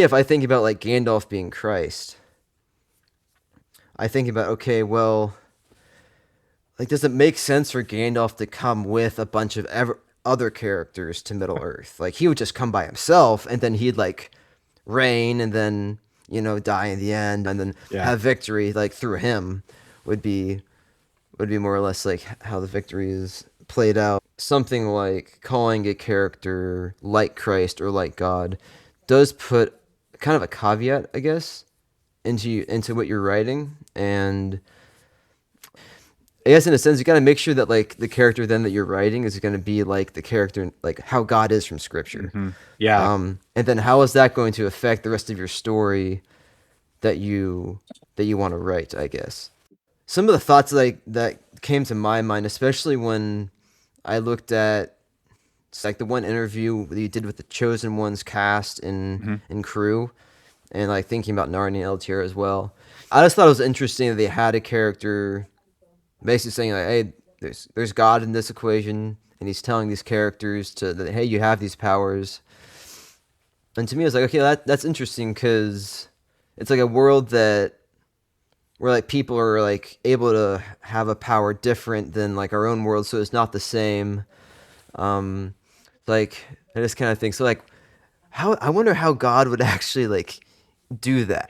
If I think about like Gandalf being Christ, I think about, okay, well, like, does it make sense for Gandalf to come with a bunch of other characters to Middle Earth? Like, he would just come by himself, and then he'd like reign, and then die in the end, and then Yeah. have victory like through him. Would be more or less like how the victory is played out. Something like calling a character like Christ or like God does put kind of a caveat, I guess, into what you're writing, and I guess in a sense you got to make sure that like the character then that you're writing is going to be like the character, like how God is from Scripture. Yeah. And then how is that going to affect the rest of your story that you want to write? I guess some of the thoughts that came to my mind, especially when I looked at it's like the one interview that you did with the Chosen Ones cast Hmm. in crew, and like thinking about Narnia and LTR as well. I just thought it was interesting that they had a character basically saying like, "Hey, there's God in this equation," and he's telling these characters to that, "Hey, you have these powers." And to me, I was like, okay, that's interesting because it's like a world that where like people are like able to have a power different than like our own world, so it's not the same. Um, like I just kind of think so. Like, how I wonder how God would actually like do that.